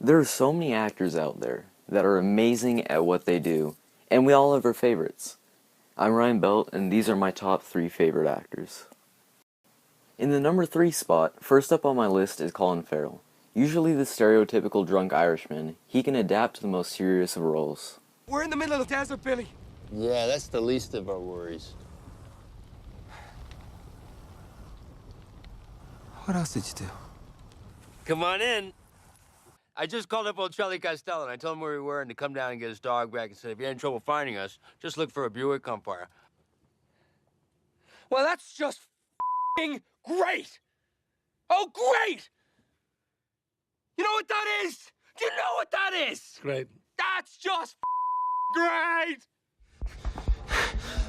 There are so many actors out there that are amazing at what they do, and we all have our favorites. I'm Ryan Belt, and these are my top 3 favorite actors. In the number 3 spot, first up on my list is Colin Farrell. Usually the stereotypical drunk Irishman, he can adapt to the most serious of roles. We're in the middle of the desert, Billy. Yeah, that's the least of our worries. What else did you do? Come on in. I just called up old Charlie Costello, and I told him where we were and to come down and get his dog back and said, if you're in trouble finding us, just look for a Buick Umpire. Well, that's just f***ing great! Oh, great! You know what that is? Do you know what that is? Great. That's just great!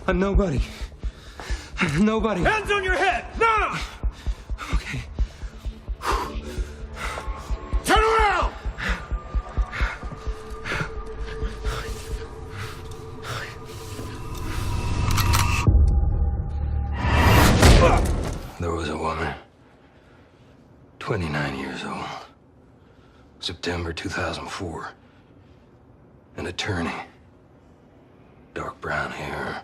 I'm nobody. Nobody. Hands on your head, now! Okay. Turn around! There was a woman, 29 years old, September 2004. An attorney, dark brown hair,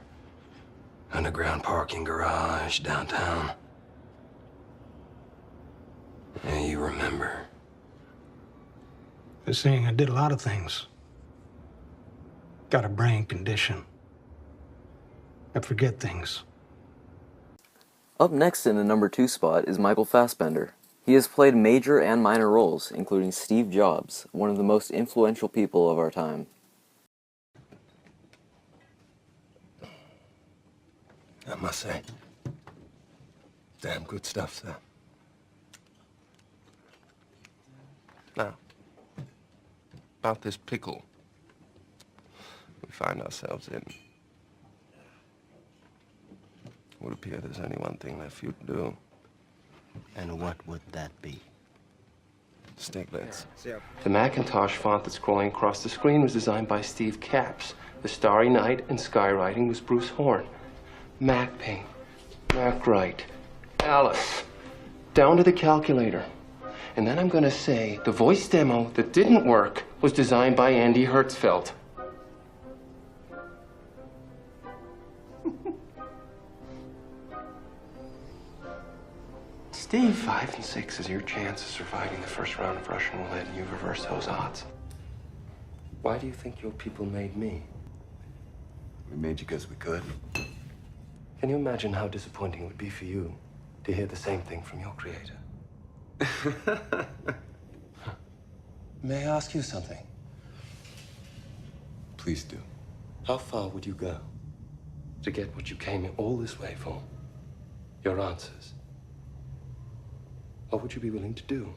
underground parking garage downtown. Yeah, you remember. They're saying I did a lot of things. Got a brain condition. I forget things. Up next in the number 2 spot is Michael Fassbender. He has played major and minor roles, including Steve Jobs, one of the most influential people of our time. I must say, damn good stuff, sir. Now, about this pickle we find ourselves in. It would appear there's only one thing left for you to do. And what would that be? Sniglets. The Macintosh font that's scrolling across the screen was designed by Steve Capps. The Starry Night and skywriting was Bruce Horn. Mac Paint, Mac Wright, Alice, down to the calculator. And then I'm gonna say the voice demo that didn't work was designed by Andy Hertzfeld. Steve, 5 and 6 is your chance of surviving the first round of Russian roulette, and you've reversed those odds. Why do you think your people made me? We made you because we could. Can you imagine how disappointing it would be for you to hear the same thing from your creator? May I ask you something? Please do. How far would you go to get what you came all this way for? Your answers. What would you be willing to do?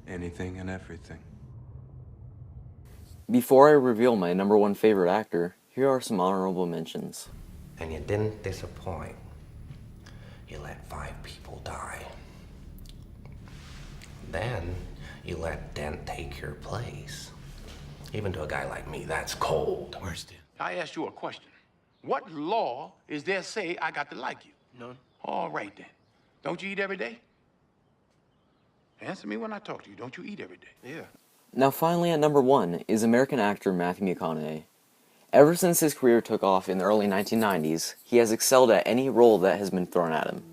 Anything and everything. Before I reveal my number 1 favorite actor, here are some honorable mentions. And you didn't disappoint. You let 5 people die. Then you let Dent take your place. Even to a guy like me, that's cold. Where's Dent? I asked you a question. What law is there say I got to like you? None. All right, then. Don't you eat every day? Answer me when I talk to you. Don't you eat every day? Yeah. Now finally at number 1 is American actor Matthew McConaughey. Ever since his career took off in the early 1990s, he has excelled at any role that has been thrown at him.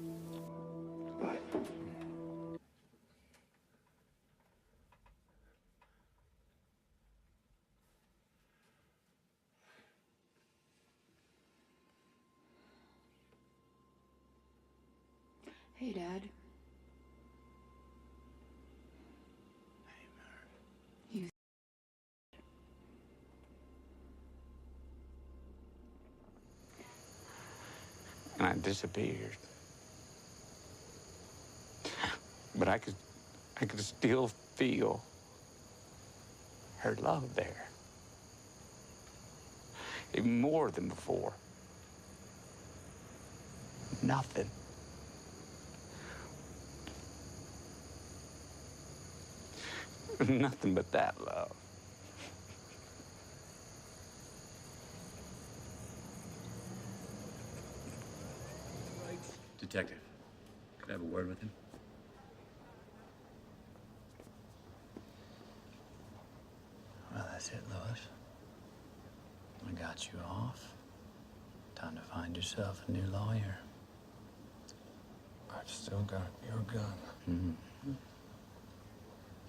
Hey, Dad. You. And I disappeared. But I could still feel her love there. Even more than before. Nothing. Nothing but that love. Detective, could I have a word with him? That's it, Lois. I got you off. Time to find yourself a new lawyer. I've still got your gun. Mm-hmm.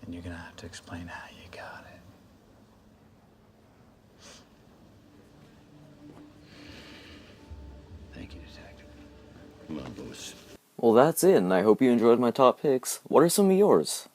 And you're gonna have to explain how you got it. Thank you, Detective. Come on, Louis. Well, that's it, and I hope you enjoyed my top picks. What are some of yours?